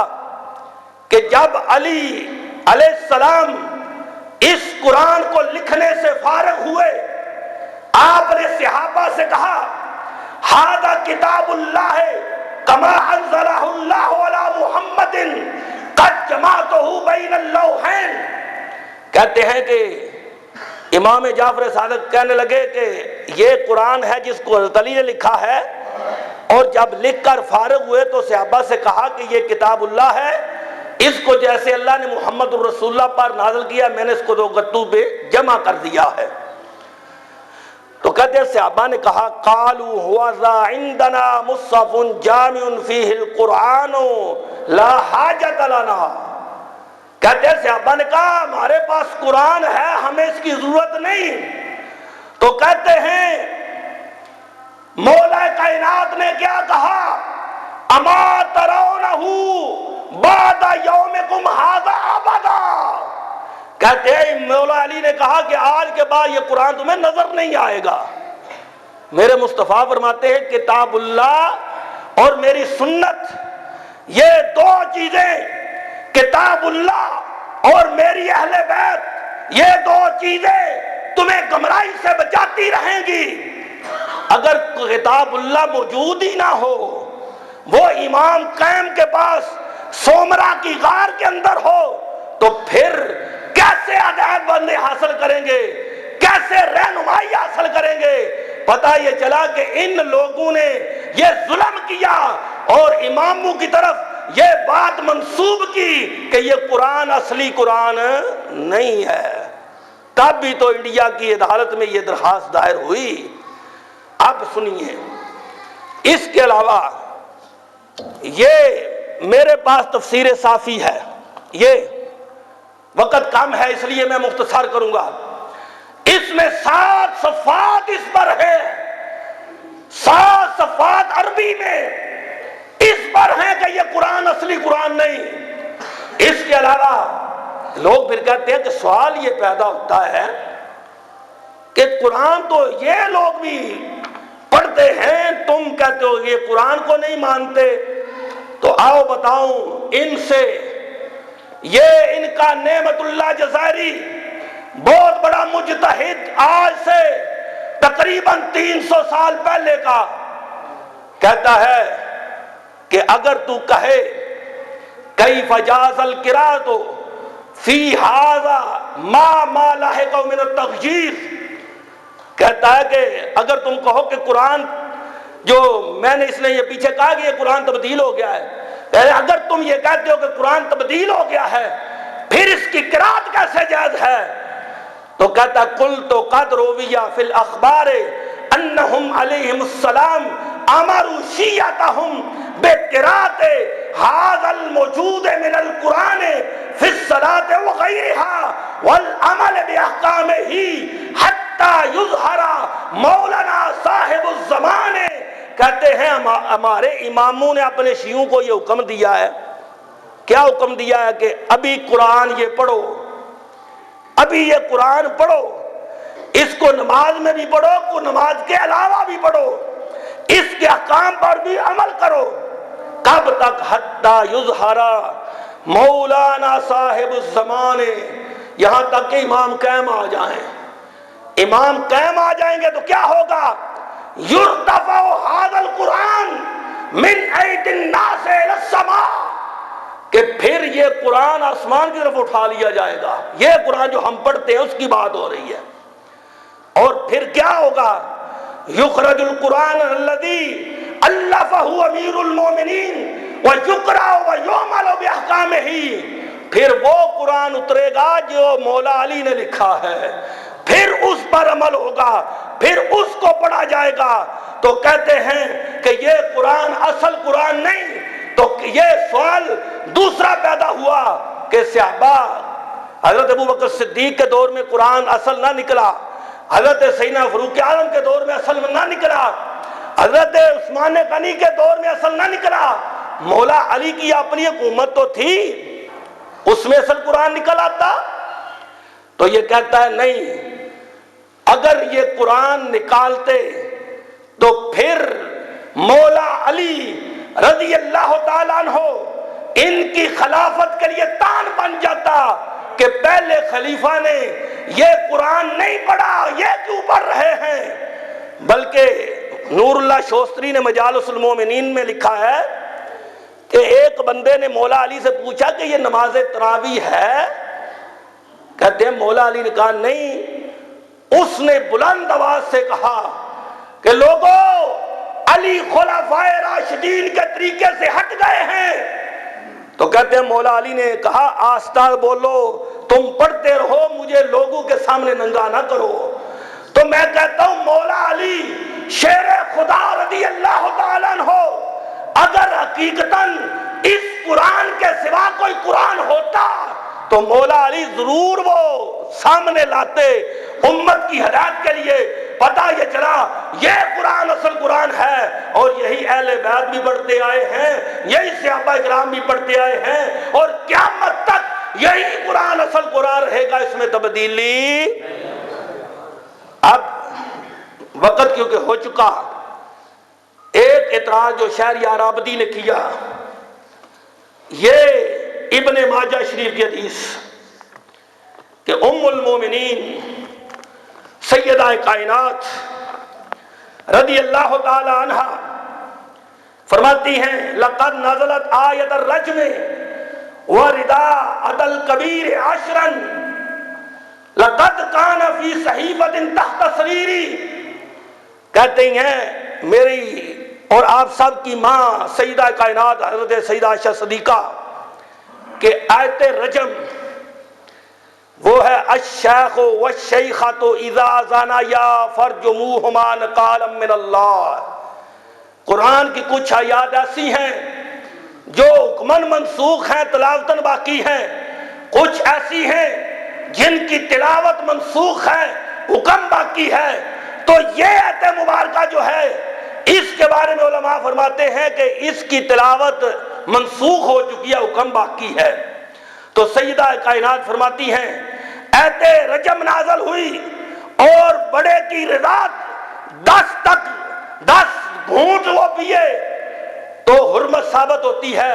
کہ جب علی علیہ السلام اس قرآن کو لکھنے سے فارغ ہوئے، آپ نے صحابہ سے کہا ھذا کتاب اللہ کما انزلہ اللہ علی محمد قد جمعتہ بین اللوحین۔ کہتے ہیں کہ امام جعفر صادق کہنے لگے کہ یہ قرآن ہے جس کو حضرت علی نے لکھا ہے، اور جب لکھ کر فارغ ہوئے تو صحابہ سے کہا کہ یہ کتاب اللہ ہے، اس کو جیسے اللہ نے محمد الرسول اللہ پر نازل کیا میں نے اس کو دو گتوں پہ جمع کر دیا ہے۔ تو کہتے ہیں صحابہ نے کہا قالوا ھذا عندنا مصحف جامع فیہ القرآن لا حاجۃ لنا۔ کہتے ہیں صحابہ نے کہا ہمارے پاس قرآن ہے، ہمیں اس کی ضرورت نہیں۔ تو کہتے ہیں مولا کائنات نے کیا کہا اما ترونہ بعد یومکم ھذا ابدا۔ کہتے ہیں مولا علی نے کہا کہ آج کے بعد یہ قرآن تمہیں نظر نہیں آئے گا۔ میرے مصطفیٰ فرماتے ہیں کتاب اللہ اور میری سنت، یہ دو چیزیں، کتاب اللہ اور میری اہل بیت، یہ دو چیزیں تمہیں گمراہی سے بچاتی رہیں گی۔ اگر کتاب اللہ موجود ہی نہ ہو، وہ امام قائم کے پاس سومرا کی غار کے اندر ہو، تو پھر کیسے ہدایت بندی حاصل کریں گے، کیسے رہنمائی حاصل کریں گے؟ پتہ یہ چلا کہ ان لوگوں نے یہ ظلم کیا اور اماموں کی طرف یہ بات منسوب کی کہ یہ قرآن اصلی قرآن نہیں ہے۔ تب بھی تو انڈیا کی عدالت میں یہ درخواست دائر ہوئی۔ اب سنیے، اس کے علاوہ یہ میرے پاس تفسیر صافی ہے، یہ وقت کم ہے اس لیے میں مختصر کروں گا۔ اس میں 7 صفحات اس پر ہے، 7 صفحات عربی میں اس پر ہے کہ یہ قرآن اصلی قرآن نہیں۔ اس کے علاوہ لوگ پھر کہتے ہیں کہ سوال یہ پیدا ہوتا ہے کہ قرآن تو یہ لوگ بھی پڑھتے ہیں، تم کہتے ہو یہ قرآن کو نہیں مانتے، تو آؤ بتاؤں ان سے۔ یہ ان کا نعمت اللہ جزائری بہت بڑا مجتہد، آج سے تقریباً 300 سال پہلے کا، کہتا ہے کہ اگر تو کہے کیف جاز القراءۃ فی ھذا ما لاحق من التغییر، کہتا ہے کہ اگر تم کہو کہ قرآن جو میں نے اس نے یہ پیچھے کہا کہ یہ قرآن تبدیل ہو گیا ہے، اگر تم یہ کہتے ہو کہ قرآن تبدیل ہو گیا ہے پھر اس کی قرأت کیسے جائز ہے؟ تو کہتا قلت قد روی فی الاخبار انہم علیہم السلام امروا شیعتہم بقراءۃ ھذا الموجود من القرآن فی الصلاۃ وغیرہا والعمل باحکامہ حتی یظہر مولانا صاحب الزمان۔ کہتے ہیں ہمارے اماموں نے اپنے شیعوں کو یہ حکم دیا ہے، کیا حکم دیا ہے کہ ابھی قرآن یہ پڑھو، ابھی یہ قرآن پڑھو، اس کو نماز میں بھی پڑھو، کو نماز کے علاوہ بھی پڑھو، اس کے احکام پر بھی عمل کرو۔ کب تک؟ حتی یظہر مولانا صاحب الزمان، یہاں تک کہ امام قائم آ جائیں۔ امام قائم آ جائیں گے تو کیا ہوگا؟ یرتفع ھذا القرآن من ایدی الناس الی السماء، کہ پھر یہ قرآن آسمان کی طرف اٹھا لیا جائے گا۔ یہ قرآن جو ہم پڑھتے ہیں اس کی بات ہو رہی ہے۔ اور پھر کیا ہوگا؟ یخرج القرآن الذی الفہ امیر المومنین ویقرأ ویعمل باحکامہ، پھر وہ قرآن اترے گا جو مولا علی نے لکھا ہے، پھر اس پر عمل ہوگا، پھر اس کو پڑھا جائے گا۔ تو کہتے ہیں کہ یہ قرآن اصل قرآن نہیں۔ تو یہ سوال دوسرا پیدا ہوا کہ صحابہ، حضرت ابوبکر صدیق کے دور میں قرآن اصل نہ نکلا، حضرت سیدنا فاروق اعظم کے دور میں اصل نہ نکلا، حضرت عثمان غنی کے دور میں اصل نہ نکلا، مولا علی کی اپنی حکومت تو تھی، اس میں اصل قرآن نکل آتا۔ تو یہ کہتا ہے نہیں، اگر یہ قرآن نکالتے تو پھر مولا علی رضی اللہ تعالیٰ عنہ ان کی خلافت کے لیے تان بن جاتا کہ پہلے خلیفہ نے یہ قرآن نہیں پڑھا، یہ کیوں پڑھ رہے ہیں۔ بلکہ نور اللہ شوستری نے مجالس المومنین میں لکھا ہے کہ ایک بندے نے مولا علی سے پوچھا کہ یہ نماز تراویح ہے؟ کہتے ہیں مولا علی نے کہا نہیں۔ اس نے بلند آواز سے کہا کہ لوگوں، علی خلفائے راشدین کے طریقے سے ہٹ گئے ہیں۔ تو کہتے ہیں مولا علی نے کہا آہستہ بولو، تم پڑھتے رہو، مجھے لوگوں کے سامنے ننگا نہ کرو۔ تو میں کہتا ہوں مولا علی شیر خدا رضی اللہ تعالیٰ عنہ اگر حقیقتاً اس قرآن کے سوا کوئی قرآن ہوتا تو مولا علی ضرور وہ سامنے لاتے امت کی ہدایت کے لیے۔ پتہ یہ چلا یہ قرآن اصل قرآن ہے، اور یہی اہل بیت بھی پڑھتے آئے ہیں، یہی صحابہ کرام بھی پڑھتے آئے ہیں، اور قیامت تک یہی قرآن اصل قرآن رہے گا، اس میں تبدیلی۔ اب وقت کیونکہ ہو چکا، ایک اعتراض جو شہریار آبادی نے کیا، یہ ابن ماجہ شریف کی حدیث کہ ام المومنین سیدہ کائنات رضی اللہ تعالی عنہ فرماتی ہیں لقد نزلت آیت الرجم ورداء الکبیر عشرا لقد کان فی صحیفۃ تحت سریری۔ کہتے ہیں میری اور آپ سب کی ماں سیدہ کائنات حضرت سیدہ عائشہ صدیقہ کہ آیت رجم وہ ہے الشیخ والشیخۃ اذا زنیا فرجموہما نکالا من اللہ۔ قرآن کی کچھ آیات ایسی ہیں جو حکماً منسوخ ہیں، تلاوتاً باقی ہیں، کچھ ایسی ہیں جن کی تلاوت منسوخ ہے، حکم باقی ہے۔ تو یہ آیت مبارکہ جو ہے اس کے بارے میں علماء فرماتے ہیں کہ اس کی تلاوت منسوخ ہو چکی ہے، حکم باقی ہے۔ تو سیدہ کائنات فرماتی ہیں ایت رجم نازل ہوئی اور بڑے کی رضا 10 گھونٹ وہ پیے تو حرمت ثابت ہوتی ہے۔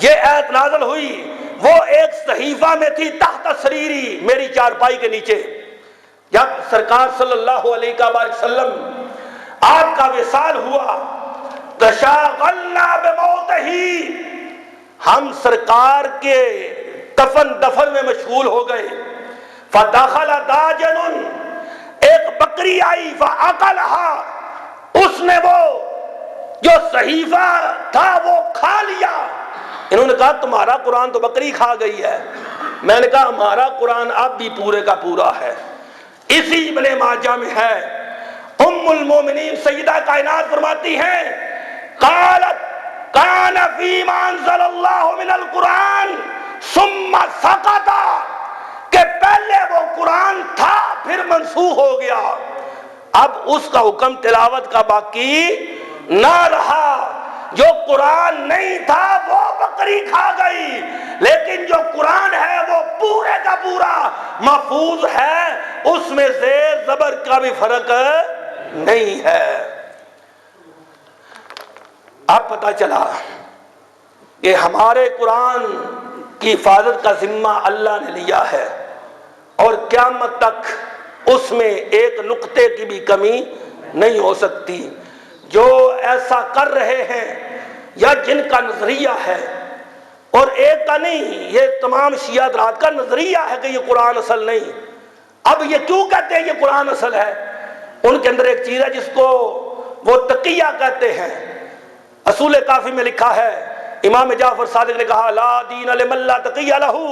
یہ ایت نازل ہوئی، وہ ایک صحیفہ میں تھی تحت سریری، میری چارپائی کے نیچے۔ جب سرکار صلی اللہ علیہ وسلم آپ کا وصال ہوا، تشاغلنا بموتہ، ہم سرکار کے دفن میں مشغول ہو گئے۔ فدخل داجن، ایک بکری آئی، فاکلھا، اس نے وہ جو صحیفہ تھا وہ کھا لیا۔ انہوں نے کہا تمہارا قرآن تو بکری کھا گئی ہے۔ میں نے کہا ہمارا قرآن اب بھی پورے کا پورا ہے۔ اسی ابن ماجہ میں ہے، ام المومنین سیدہ کائنات فرماتی ہیں قالت کان فیما انزل اللہ من القرآن ثم سقط، کہ پہلے وہ قرآن تھا پھر منسوخ ہو گیا، اب اس کا حکم تلاوت کا باقی نہ رہا۔ جو قرآن نہیں تھا وہ بکری کھا گئی، لیکن جو قرآن ہے وہ پورے کا پورا محفوظ ہے، اس میں زیر زبر کا بھی فرق نہیں ہے۔ اب پتہ چلا کہ ہمارے قرآن کی حفاظت کا ذمہ اللہ نے لیا ہے، اور قیامت تک اس میں ایک نقطے کی بھی کمی نہیں ہو سکتی۔ جو ایسا کر رہے ہیں یا جن کا نظریہ ہے، اور ایک کا نہیں، یہ تمام شیعہ حضرات کا نظریہ ہے کہ یہ قرآن اصل نہیں۔ اب یہ کیوں کہتے ہیں یہ قرآن اصل ہے؟ ان کے اندر ایک چیز ہے جس کو وہ تقیہ کہتے ہیں۔ اصول کافی میں لکھا ہے، امام جعفر صادق نے کہا لا دین لمن لا تقیہ لہو،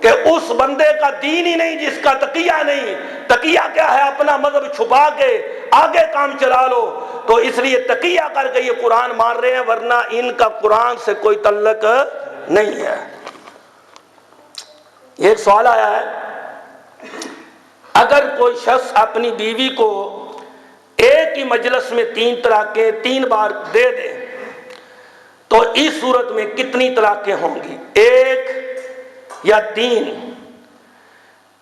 کہ اس بندے کا دین ہی نہیں جس کا تقیہ نہیں۔ تقیہ کیا ہے؟ اپنا مذہب چھپا کے آگے کام چلا لو۔ تو اس لیے تقیہ کر کے یہ قرآن مان رہے ہیں، ورنہ ان کا قرآن سے کوئی تعلق نہیں ہے۔ ایک سوال آیا ہے، اگر کوئی شخص اپنی بیوی کو ایک ہی مجلس میں 3 طلاقیں 3 بار دے دے تو اس صورت میں کتنی طلاقیں ہوں گی؟ 1 یا 3؟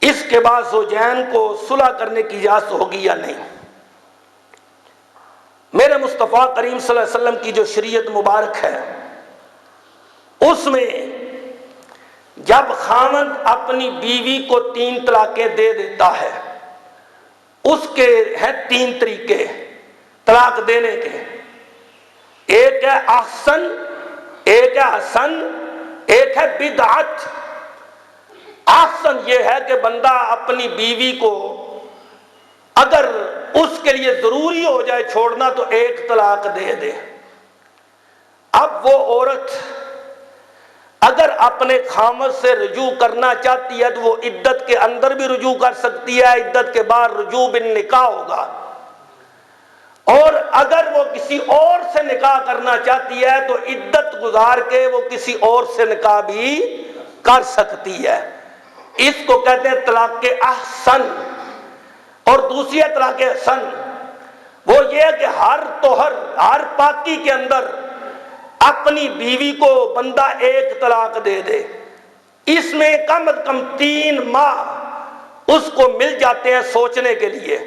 اس کے بعد زوجین کو صلح کرنے کی اجازت ہوگی یا نہیں؟ میرے مصطفیٰ کریم صلی اللہ علیہ وسلم کی جو شریعت مبارک ہے، اس میں جب خاوند اپنی بیوی کو 3 طلاقیں دے دیتا ہے، اس کے ہیں 3 طریقے طلاق دینے کے۔ ایک ہے احسن، ایک ہے حسن، ایک ہے بدعت۔ احسن یہ ہے کہ بندہ اپنی بیوی کو اگر اس کے لیے ضروری ہو جائے چھوڑنا تو 1 طلاق دے دے۔ اب وہ عورت اگر اپنے خامد سے رجوع کرنا چاہتی ہے تو وہ عدت کے اندر بھی رجوع کر سکتی ہے، عدت کے بعد رجوع بالنکاح ہوگا۔ اور اگر وہ کسی اور سے نکاح کرنا چاہتی ہے تو عدت گزار کے وہ کسی اور سے نکاح بھی کر سکتی ہے۔ اس کو کہتے ہیں طلاق احسن۔ اور دوسری طلاق حسن، وہ یہ ہے کہ ہر طہر، ہر پاکی کے اندر اپنی بیوی کو بندہ 1 طلاق دے دے۔ اس میں کم از کم 3 ماہ اس کو مل جاتے ہیں سوچنے کے لیے،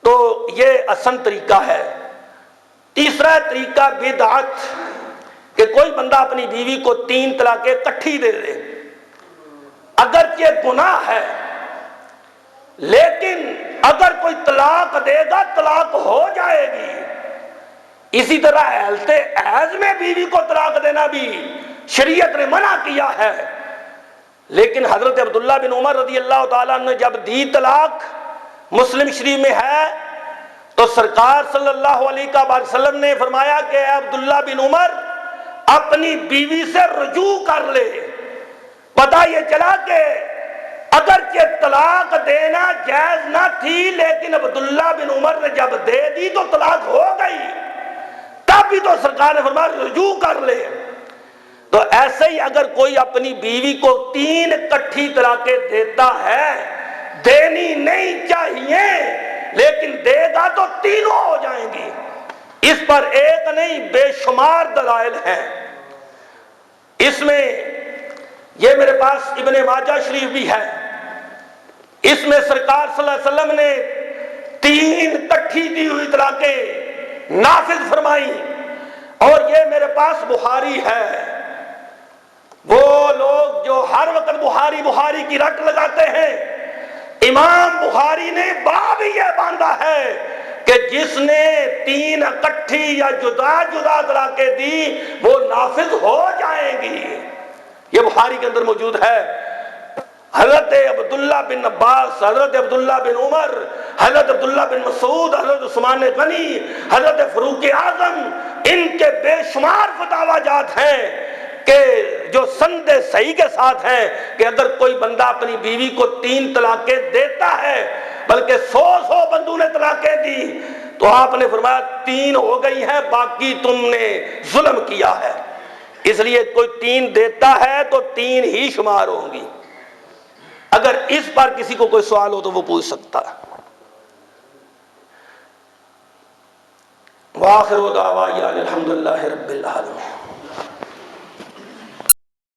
تو یہ حسن طریقہ ہے۔ تیسرا طریقہ بدعت، کہ کوئی بندہ اپنی بیوی کو 3 طلاقیں اکٹھی دے دے۔ اگرچہ گناہ ہے، لیکن اگر کوئی طلاق دے گا طلاق ہو جائے گی۔ اسی طرح حالت حیض میں بیوی کو طلاق دینا بھی شریعت نے منع کیا ہے، لیکن حضرت عبداللہ بن عمر رضی اللہ تعالیٰ نے جب دی طلاق، مسلم شریف میں ہے، تو سرکار صلی اللہ علیہ وسلم نے فرمایا کہ اے عبداللہ بن عمر اپنی بیوی سے رجوع کر لے۔ پتہ یہ چلا کہ اگرچہ طلاق دینا جائز نہ تھی، لیکن عبداللہ بن عمر نے جب دے دی تو طلاق ہو گئی، تب بھی تو سرکار نے فرمایا رجوع کر لے۔ تو ایسے ہی اگر کوئی اپنی بیوی کو 3 اکٹھی طلاقیں دیتا ہے، دینی نہیں چاہیے لیکن دے گا تو تینوں ہو جائیں گی۔ اس پر ایک نہیں بے شمار دلائل ہیں۔ اس میں یہ میرے پاس ابن ماجہ شریف بھی ہے، اس میں سرکار صلی اللہ علیہ وسلم نے 3 اکٹھی دی ہوئی طلاقیں نافذ فرمائی، اور یہ میرے پاس بخاری ہے۔ وہ لوگ جو ہر وقت بخاری کی رٹ لگاتے ہیں، امام بخاری نے باب یہ باندھا ہے کہ جس نے 3 اکٹھی یا جدا جدا طلاقیں دی وہ نافذ ہو جائیں گی۔ یہ بخاری کے اندر موجود ہے۔ حضرت عبداللہ بن عباس، حضرت عبداللہ بن عمر، حضرت عبداللہ بن مسعود، حضرت عثمان غنی، حضرت فاروق اعظم، ان کے بے شمار فتاوی جات ہیں کہ جو سند صحیح کے ساتھ ہیں کہ اگر کوئی بندہ اپنی بیوی کو 3 طلاقیں دیتا ہے، بلکہ 100 بندوں نے طلاقیں دی، تو آپ نے فرمایا 3 ہو گئی ہیں، باقی تم نے ظلم کیا ہے۔ اس لیے کوئی 3 دیتا ہے تو 3 ہی شمار ہوں گی۔ اگر اس پر کسی کو کوئی سوال ہو تو وہ پوچھ سکتا ہے۔ وآخر دعوانا الحمدللہ رب العالمین۔